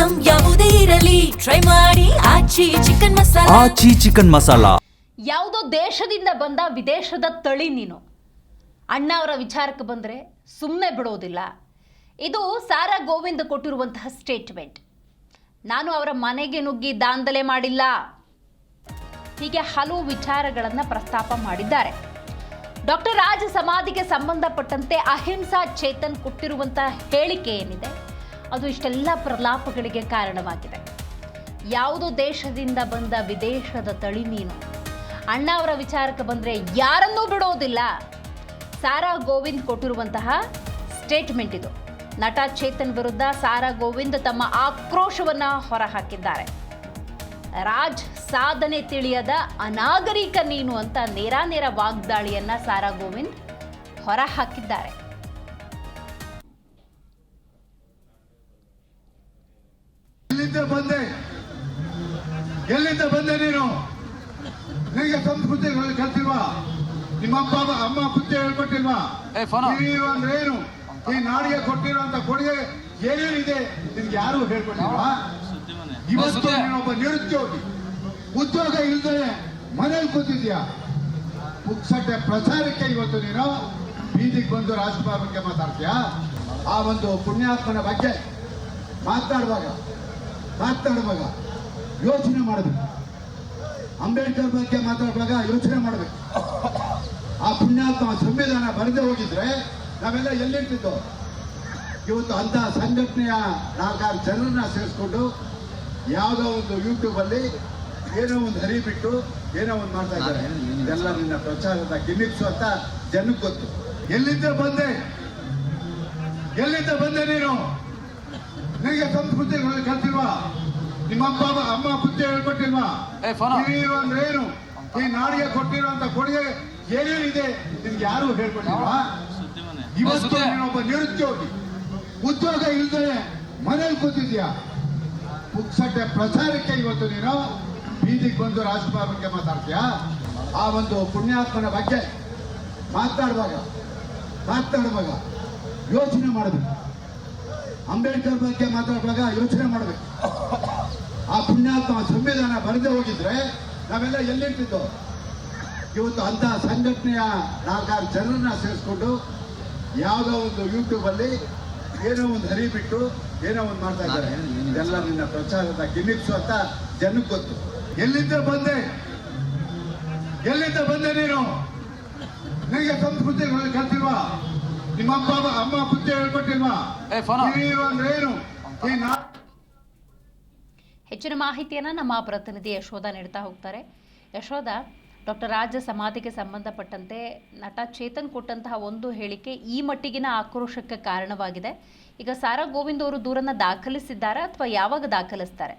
Item ಯಾವುದೇ ಇರಲಿ try ಮಾಡಿ ಆಚಿ ಚಿಕನ್ ಮಸಾಲಾ. ಆಚಿ ಚಿಕನ್ ಮಸಾಲಾ. ಯಾವುದೋ ದೇಶದಿಂದ ಬಂದ ವಿದೇಶದ ತಳಿ ನೀನು. ಅಣ್ಣ ಅವರ ವಿಚಾರಕ್ಕೆ ಬಂದರೆ ಸುಮ್ಮನೆ ಬಿಡೋದಿಲ್ಲ. ಇದು ಸಾರಾ ಗೋವಿಂದ್ ಕೊಟ್ಟಿರುವಂತಹ ಸ್ಟೇಟ್ಮೆಂಟ್. ನಾನು ಅವರ ಮನೆಗೆ ನುಗ್ಗಿ ದಾಂಧಲೆ ಮಾಡಿಲ್ಲ, ಹೀಗೆ ಹಲವು ವಿಚಾರಗಳನ್ನು ಪ್ರಸ್ತಾಪ ಮಾಡಿದ್ದಾರೆ. ಡಾಕ್ಟರ್ ರಾಜ್ ಸಮಾಧಿಗೆ ಸಂಬಂಧಪಟ್ಟಂತೆ ಅಹಿಂಸಾ ಚೇತನ್ ಕೊಟ್ಟಿರುವಂತಹ ಹೇಳಿಕೆ ಏನಿದೆ ಅದು ಇಷ್ಟೆಲ್ಲ ಪ್ರಲಾಪಗಳಿಗೆ ಕಾರಣವಾಗಿದೆ. ಯಾವುದೋ ದೇಶದಿಂದ ಬಂದ ವಿದೇಶದ ತಳಿ ನೀನು. ಅಣ್ಣ ಅವರ ವಿಚಾರಕ್ಕೆ ಬಂದರೆ ಯಾರನ್ನೂ ಬಿಡೋದಿಲ್ಲ. ಸಾರಾ ಗೋವಿಂದ್ ಕೊಟ್ಟಿರುವಂತಹ ಸ್ಟೇಟ್ಮೆಂಟ್ ಇದು. ನಟ ಚೇತನ್ ವಿರುದ್ಧ ಸಾರಾ ಗೋವಿಂದ್ ತಮ್ಮ ಆಕ್ರೋಶವನ್ನು ಹೊರಹಾಕಿದ್ದಾರೆ. ರಾಜ್ ಸಾಧನೆ ತಿಳಿಯದ ಅನಾಗರಿಕ ನೀನು ಅಂತ ನೇರ ವಾಗ್ದಾಳಿಯನ್ನ ಸಾರಾ ಗೋವಿಂದ್ ಹೊರಹಾಕಿದ್ದಾರೆ. ಎಲ್ಲಿಂದ ಬಂದೆ ನೀನು? ನಿನಗೆ ಸಂಸ್ಕೃತಿ ಕಲ್ತಿಲ್ವಾ? ನಿಮ್ಮ ಅಮ್ಮ ಬುದ್ಧಿ ಹೇಳ್ಕೊಟ್ಟಿಲ್ವಾ? ನೀನು ಅಂದ್ರೆ ಏನು? ಈ ನಾಡಿಗೆ ಕೊಟ್ಟಿರುವಂತ ಕೊಡುಗೆ ಏನೇನಿದೆ ನಿಮ್ಗೆ ಯಾರು ಹೇಳ್ಕೊಟ್ಟಿಲ್ವಾ? ಇವತ್ತು ನೀನೊಬ್ಬ ನಿರುದ್ಯೋಗಿ, ಉದ್ಯೋಗ ಇಲ್ಲದೆ ಮನೇಲಿ ಕೂತಿದ್ಯಾ. ಪುಕ್ಸಟ್ಟೆ ಪ್ರಚಾರಕ್ಕೆ ಇವತ್ತು ನೀನು ಬೀದಿಗೆ ಬಂದು ರಾಜಕುಮಾರ್ ಬಗ್ಗೆ ಮಾತಾಡ್ತೀಯಾ? ಆ ಒಂದು ಪುಣ್ಯಾತ್ಮನ ಬಗ್ಗೆ ಮಾತಾಡುವಾಗ ಯೋಚನೆ ಮಾಡಬೇಕು. ಅಂಬೇಡ್ಕರ್ ಬಗ್ಗೆ ಮಾತಾಡುವಾಗ ಯೋಚನೆ ಮಾಡಬೇಕು. ಆ ಪುಣ್ಯಾತ್ಮ ಸಂವಿಧಾನ ಬರೆದೇ ಹೋಗಿದ್ರೆ ನಾವೆಲ್ಲ ಎಲ್ಲಿರ್ತಿದ್ದೋ? ಇವತ್ತು ಅಂತ ಸಂಘಟನೆಯ 4-6 ಜನರನ್ನ ಸೇರಿಸ್ಕೊಂಡು ಯಾವುದೋ ಒಂದು ಯೂಟ್ಯೂಬ್ ಅಲ್ಲಿ ಏನೋ ಒಂದು ಹರಿ ಬಿಟ್ಟು ಏನೋ ಒಂದು ಮಾಡ್ತಾ ಇದ್ದಾರೆ. ಇದೆಲ್ಲ ನಿನ್ನ ಪ್ರಚಾರದ ಗಿಮಿಕ್ಸು ಅಂತ ಜನಕ್ಕೆ ಗೊತ್ತು. ಎಲ್ಲಿಂದ ಬಂದೆ ನೀನು? ನಿನಗೆ ಸಂಸ್ಕೃತಿ ಕಲ್ತಿಲ್ವಾ? ನಿಮ್ಮ ಅಮ್ಮ ಬುದ್ಧಿ ಹೇಳ್ಕೊಟ್ಟಿಲ್ವಾ? ನೀನು ಅಂದ್ರೆ ಏನು? ಈ ನಾಡಿಗೆ ಕೊಟ್ಟಿರುವಂತ ಕೊಡುಗೆ ಏನೇನಿದೆ ನಿಮ್ಗೆ ಯಾರು ಹೇಳ್ಕೊಟ್ಟಿಲ್ವಾ? ಇವತ್ತು ನೀನೊಬ್ಬ ನಿರುದ್ಯೋಗಿ, ಉದ್ಯೋಗ ಇಲ್ಲದೆ ಮನೇಲಿ ಕೂತಿದ್ಯಾ. ಪುಕ್ಸಟ್ಟೆ ಪ್ರಚಾರಕ್ಕೆ ಇವತ್ತು ನೀನು ಬೀದಿಗೆ ಬಂದು ರಾಜಕುಮಾರ್ ಬಗ್ಗೆ ಮಾತಾಡ್ತೀಯಾ? ಆ ಒಂದು ಪುಣ್ಯಾತ್ಮನ ಬಗ್ಗೆ ಮಾತಾಡುವಾಗ ಯೋಚನೆ ಮಾಡಬೇಕು. ಅಂಬೇಡ್ಕರ್ ಬಗ್ಗೆ ಮಾತಾಡುವಾಗ ಯೋಚನೆ ಮಾಡಬೇಕು. ಆ ಪುಣ್ಯಾತ್ಮ ಸಂವಿಧಾನ ಬರೆದೇ ಹೋಗಿದ್ರೆ ನಾವೆಲ್ಲ ಎಲ್ಲಿರ್ತಿದ್ದೋ? ಇವತ್ತು ಅಂತ ಸಂಘಟನೆಯ 4-6 ಜನರನ್ನ ಸೇರಿಸ್ಕೊಂಡು ಯಾವುದೋ ಒಂದು ಯೂಟ್ಯೂಬ್ ಅಲ್ಲಿ ಏನೋ ಒಂದು ಹರಿ ಬಿಟ್ಟು ಏನೋ ಒಂದು ಮಾಡ್ತಾ ಇದ್ದಾರೆ. ಇದೆಲ್ಲ ನಿನ್ನ ಪ್ರಚಾರದ ಗಿಮಿಕ್ಸು ಅಂತ ಜನಕ್ಕೆ ಗೊತ್ತು. ಎಲ್ಲಿಂದ ಬಂದೆ ನೀನು? ನಿನಗೆ ಸಂಸ್ಕೃತಿ ಕಲ್ತಿಲ್ವಾ? ನಿಮ್ಮ ಅಮ್ಮ ಬುದ್ಧಿ ಹೇಳ್ಕೊಟ್ಟಿಲ್ವಾ? ನೀನು ಅಂದ್ರೆ ಏನು? ಹೆಚ್ಚಿನ ಮಾಹಿತಿಯನ್ನು ನಮ್ಮ ಪ್ರತಿನಿಧಿ ಯಶೋಧ ನೀಡ್ತಾ ಹೋಗ್ತಾರೆ. ಯಶೋಧ, ಡಾಕ್ಟರ್ ರಾಜ್ ಸಮಾಧಿಗೆ ಸಂಬಂಧಪಟ್ಟಂತೆ ನಟ ಚೇತನ್ ಕೊಟ್ಟಂತಹ ಒಂದು ಹೇಳಿಕೆ ಈ ಮಟ್ಟಿಗಿನ ಆಕ್ರೋಶಕ್ಕೆ ಕಾರಣವಾಗಿದೆ. ಈಗ ಸಾರಾ ಗೋವಿಂದ್ ಅವರು ದೂರನ್ನ ದಾಖಲಿಸಿದ್ದಾರೆ ಅಥವಾ ಯಾವಾಗ ದಾಖಲಿಸ್ತಾರೆ?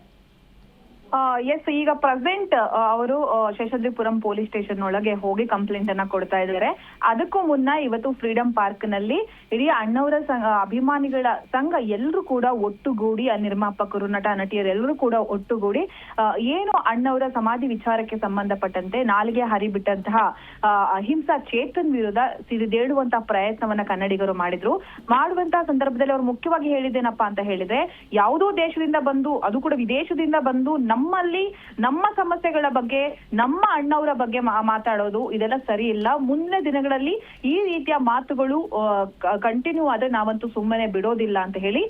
ಎಸ್, ಈಗ ಪ್ರೆಸೆಂಟ್ ಅವರು ಶೇಷಾದ್ರಿಪುರಂ ಪೊಲೀಸ್ ಸ್ಟೇಷನ್ ಒಳಗೆ ಹೋಗಿ ಕಂಪ್ಲೇಂಟ್ ಅನ್ನ ಕೊಡ್ತಾ ಇದ್ದಾರೆ. ಅದಕ್ಕೂ ಮುನ್ನ ಇವತ್ತು ಫ್ರೀಡಂ ಪಾರ್ಕ್ ನಲ್ಲಿ ಇಡೀ ಅಣ್ಣವರ ಅಭಿಮಾನಿಗಳ ಸಂಘ ಎಲ್ಲರೂ ಕೂಡ ಒಟ್ಟುಗೂಡಿ, ನಿರ್ಮಾಪಕರು, ನಟ ನಟಿಯರು ಎಲ್ಲರೂ ಕೂಡ ಒಟ್ಟುಗೂಡಿ ಏನು ಅಣ್ಣವರ ಸಮಾಧಿ ವಿಚಾರಕ್ಕೆ ಸಂಬಂಧಪಟ್ಟಂತೆ ನಾಲಿಗೆ ಹರಿಬಿಟ್ಟಂತಹ ಅಹಿಂಸಾ ಚೇತನ್ ವಿರುದ್ಧ ಸಿಡಿದೇಳುವಂತಹ ಪ್ರಯತ್ನವನ್ನ ಕನ್ನಡಿಗರು ಮಾಡುವಂತಹ ಸಂದರ್ಭದಲ್ಲಿ ಅವರು ಮುಖ್ಯವಾಗಿ ಹೇಳಿದ್ದೇನಪ್ಪಾ ಅಂತ ಹೇಳಿದ್ರೆ, ಯಾವುದೋ ದೇಶದಿಂದ ಬಂದು, ಅದು ಕೂಡ ವಿದೇಶದಿಂದ ಬಂದು ನಮ್ಮಲ್ಲಿ ನಮ್ಮ ಸಮಸ್ಯೆಗಳ ಬಗ್ಗೆ, ನಮ್ಮ ಅಣ್ಣವರ ಬಗ್ಗೆ ಮಾತಾಡೋದು ಇದೆಲ್ಲ ಸರಿ ಇಲ್ಲ. ಮುಂದಿನ ದಿನಗಳಲ್ಲಿ ಈ ರೀತಿಯ ಮಾತುಗಳು ಕಂಟಿನ್ಯೂ ಆದ್ರೆ ನಾವಂತೂ ಸುಮ್ಮನೆ ಬಿಡೋದಿಲ್ಲ ಅಂತ ಹೇಳಿ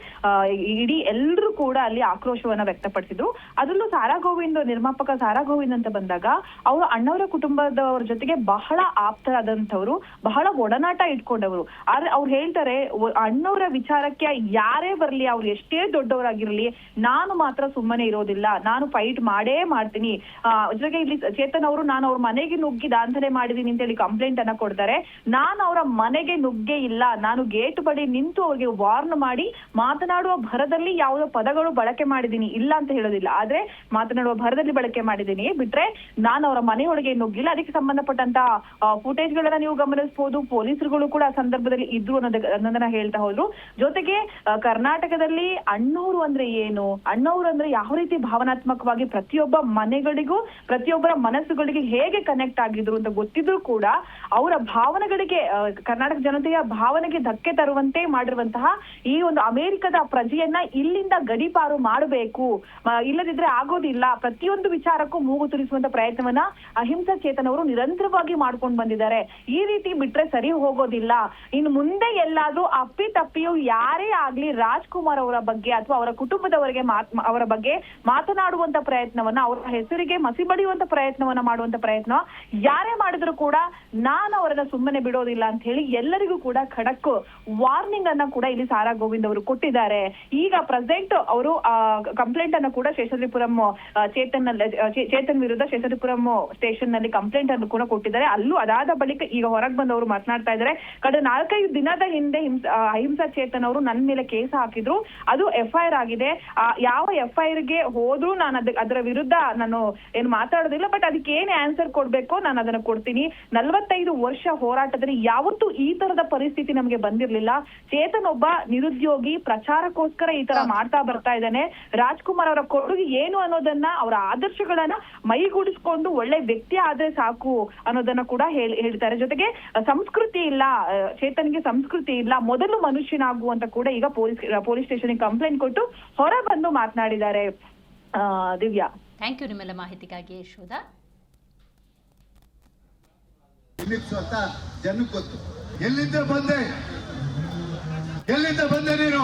ಇಡೀ ಎಲ್ಲರೂ ಕೂಡ ಅಲ್ಲಿ ಆಕ್ರೋಶವನ್ನ ವ್ಯಕ್ತಪಡಿಸಿದ್ರು. ಅದರಲ್ಲೂ ಸಾರಾ ಗೋವಿಂದ್, ನಿರ್ಮಾಪಕ ಸಾರಾ ಗೋವಿಂದ್ ಅಂತ ಬಂದಾಗ ಅವರು ಅಣ್ಣವರ ಕುಟುಂಬದವರ ಜೊತೆಗೆ ಬಹಳ ಆಪ್ತರಾದಂಥವ್ರು, ಬಹಳ ಒಡನಾಟ ಇಟ್ಕೊಂಡವರು. ಆದ್ರೆ ಅವ್ರು ಹೇಳ್ತಾರೆ, ಅಣ್ಣವರ ವಿಚಾರಕ್ಕೆ ಯಾರೇ ಬರ್ಲಿ, ಅವ್ರು ಎಷ್ಟೇ ದೊಡ್ಡವರಾಗಿರ್ಲಿ, ನಾನು ಮಾತ್ರ ಸುಮ್ಮನೆ ಇರೋದಿಲ್ಲ, ನಾನು ಫೈಟ್ ಮಾಡೇ ಮಾಡ್ತೀನಿ. ಜೊತೆಗೆ ಇಲ್ಲಿ ಚೇತನ್ ಅವರು, ನಾನು ಅವ್ರ ಮನೆಗೆ ನುಗ್ಗಿ ದಾಂಧಲೆ ಮಾಡಿದೀನಿ ಅಂತ ಹೇಳಿ ಕಂಪ್ಲೇಂಟ್ ಅನ್ನ ಕೊಡ್ತಾರೆ. ನಾನು ಅವರ ಮನೆಗೆ ನುಗ್ಗೇ ಇಲ್ಲ, ನಾನು ಗೇಟ್ ಬಳಿ ನಿಂತು ಅವ್ರಿಗೆ ವಾರ್ನ್ ಮಾಡಿ ಮಾತನಾಡುವ ಭರದಲ್ಲಿ ಯಾವುದೋ ಪದಗಳು ಬಳಕೆ ಮಾಡಿದೀನಿ, ಇಲ್ಲ ಅಂತ ಹೇಳೋದಿಲ್ಲ, ಆದ್ರೆ ಮಾತನಾಡುವ ಭರದಲ್ಲಿ ಬಳಕೆ ಮಾಡಿದೀನಿ ಬಿಟ್ರೆ ನಾನು ಅವರ ಮನೆಯೊಳಗೆ ನುಗ್ಗಿಲ್ಲ. ಅದಕ್ಕೆ ಸಂಬಂಧಪಟ್ಟಂತ ಫುಟೇಜ್ ಗಳನ್ನ ನೀವು ಗಮನಿಸಬಹುದು. ಪೊಲೀಸರುಗಳು ಕೂಡ ಆ ಸಂದರ್ಭದಲ್ಲಿ ಇದ್ರು ಅನ್ನೋದನ್ನ ಹೇಳ್ತಾ ಹೋದ್ರು. ಜೊತೆಗೆ ಕರ್ನಾಟಕದಲ್ಲಿ ಅಣ್ಣವ್ರು ಅಂದ್ರೆ ಏನು, ಅಣ್ಣವ್ರು ಅಂದ್ರೆ ಯಾವ ರೀತಿ ಭಾವನಾತ್ಮಕ ಮೂಲಕವಾಗಿ ಪ್ರತಿಯೊಬ್ಬ ಮನೆಗಳಿಗೂ ಪ್ರತಿಯೊಬ್ಬರ ಮನಸ್ಸುಗಳಿಗೆ ಹೇಗೆ ಕನೆಕ್ಟ್ ಆಗಿದ್ರು ಅಂತ ಗೊತ್ತಿದ್ರು ಕೂಡ ಅವರ ಭಾವನೆಗಳಿಗೆ ಕರ್ನಾಟಕ ಜನತೆಯ ಭಾವನೆಗೆ ಧಕ್ಕೆ ತರುವಂತೆ ಮಾಡಿರುವಂತಹ ಈ ಒಂದು ಅಮೆರಿಕದ ಪ್ರಜೆಯನ್ನ ಇಲ್ಲಿಂದ ಗಡೀಪಾರು ಮಾಡಬೇಕು, ಇಲ್ಲದಿದ್ರೆ ಆಗೋದಿಲ್ಲ, ಪ್ರತಿಯೊಂದು ವಿಚಾರಕ್ಕೂ ಮೂಗು ತುರಿಸುವಂತ ಪ್ರಯತ್ನವನ್ನ ಅಹಿಂಸಾ ಚೇತನ್ ಅವರು ನಿರಂತರವಾಗಿ ಮಾಡ್ಕೊಂಡು ಬಂದಿದ್ದಾರೆ. ಈ ರೀತಿ ಬಿಟ್ರೆ ಸರಿ ಹೋಗೋದಿಲ್ಲ. ಇನ್ನು ಮುಂದೆ ಎಲ್ಲಾದ್ರೂ ಅಪ್ಪಿತಪ್ಪಿಯು ಯಾರೇ ಆಗ್ಲಿ ರಾಜ್ಕುಮಾರ್ ಅವರ ಬಗ್ಗೆ ಅಥವಾ ಅವರ ಕುಟುಂಬದವರಿಗೆ ಅವರ ಬಗ್ಗೆ ಮಾತನಾಡುವಂತ ಪ್ರಯತ್ನವನ್ನ, ಅವರ ಹೆಸರಿಗೆ ಮಸಿ ಬಳಿಯುವಂತ ಪ್ರಯತ್ನವನ್ನ ಮಾಡುವಂತ ಪ್ರಯತ್ನ ಯಾರೇ ಮಾಡಿದ್ರು ಕೂಡ ನಾನು ಅವರನ್ನ ಸುಮ್ಮನೆ ಬಿಡೋದಿಲ್ಲ ಅಂತ ಹೇಳಿ ಎಲ್ಲರಿಗೂ ಕೂಡ ಖಡಕ್ ವಾರ್ನಿಂಗ್ ಅನ್ನ ಕೂಡ ಇಲ್ಲಿ ಸಾರಾ ಗೋವಿಂದ್ ಅವರು ಕೊಟ್ಟಿದ್ದಾರೆ. ಈಗ ಪ್ರೆಸೆಂಟ್ ಅವರು ಕಂಪ್ಲೇಂಟ್ ಅನ್ನು ಕೂಡ ಶೇಷಾದ್ರಿಪುರಂ ಚೇತನ್ ವಿರುದ್ಧ ಶೇಷಾದ್ರಿಪುರಂ ಸ್ಟೇಷನ್ ನಲ್ಲಿ ಕಂಪ್ಲೇಂಟ್ ಅನ್ನು ಕೂಡ ಕೊಟ್ಟಿದ್ದಾರೆ. ಅಲ್ಲೂ ಅದಾದ ಬಳಿಕ ಈಗ ಹೊರಗೆ ಬಂದವರು ಮಾತನಾಡ್ತಾ ಇದ್ದಾರೆ. ಕಳೆದ 4-5 ದಿನದ ಹಿಂದೆ ಅಹಿಂಸಾ ಚೇತನ್ ಅವರು ನನ್ನ ಮೇಲೆ ಕೇಸ್ ಹಾಕಿದ್ರು, ಅದು FIR ಆಗಿದೆ. ಯಾವ FIR ಗೆ ಹೋದ್ರು ನಾನು ಅದರ ವಿರುದ್ಧ ನಾನು ಏನು ಮಾತಾಡೋದಿಲ್ಲ, ಬಟ್ ಅದಕ್ಕೆ ಏನ್ ಆನ್ಸರ್ ಕೊಡ್ಬೇಕೋ ನಾನು ಅದನ್ನ ಕೊಡ್ತೀನಿ. 45 ವರ್ಷ ಹೋರಾಟದಲ್ಲಿ ಯಾವತ್ತೂ ಈ ತರದ ಪರಿಸ್ಥಿತಿ ನಮಗೆ ಬಂದಿರ್ಲಿಲ್ಲ. ಚೇತನ್ ಒಬ್ಬ ನಿರುದ್ಯೋಗಿ, ಪ್ರಚಾರಕ್ಕೋಸ್ಕರ ಈ ತರ ಮಾಡ್ತಾ ಬರ್ತಾ ಇದ್ದಾನೆ. ರಾಜ್ಕುಮಾರ್ ಅವರ ಕೊಡುಗೆ ಏನು ಅನ್ನೋದನ್ನ, ಅವರ ಆದರ್ಶಗಳನ್ನ ಮೈಗೂಡಿಸ್ಕೊಂಡು ಒಳ್ಳೆ ವ್ಯಕ್ತಿ ಆದ್ರೆ ಸಾಕು ಅನ್ನೋದನ್ನ ಕೂಡ ಹೇಳ್ತಾರೆ. ಜೊತೆಗೆ ಸಂಸ್ಕೃತಿ ಇಲ್ಲ, ಚೇತನ್ಗೆ ಸಂಸ್ಕೃತಿ ಇಲ್ಲ, ಮೊದಲು ಮನುಷ್ಯನಾಗು ಅಂತ ಕೂಡ ಈಗ ಪೊಲೀಸ್ ಸ್ಟೇಷನ್ ಕಂಪ್ಲೇಂಟ್ ಕೊಟ್ಟು ಹೊರ ಬಂದು ಮಾತನಾಡಿದ್ದಾರೆ. ದಿವ್ಯಾ, ಥ್ಯಾಂಕ್ ಯು ನಿಮ್ಮೆಲ್ಲ ಮಾಹಿತಿಗಾಗಿ ಯಶೋಧ. ಸ್ವತಃ ಜನಕ್ಕೆ ಗೊತ್ತು. ಎಲ್ಲಿಂದ ಬಂದೆ ನೀನು?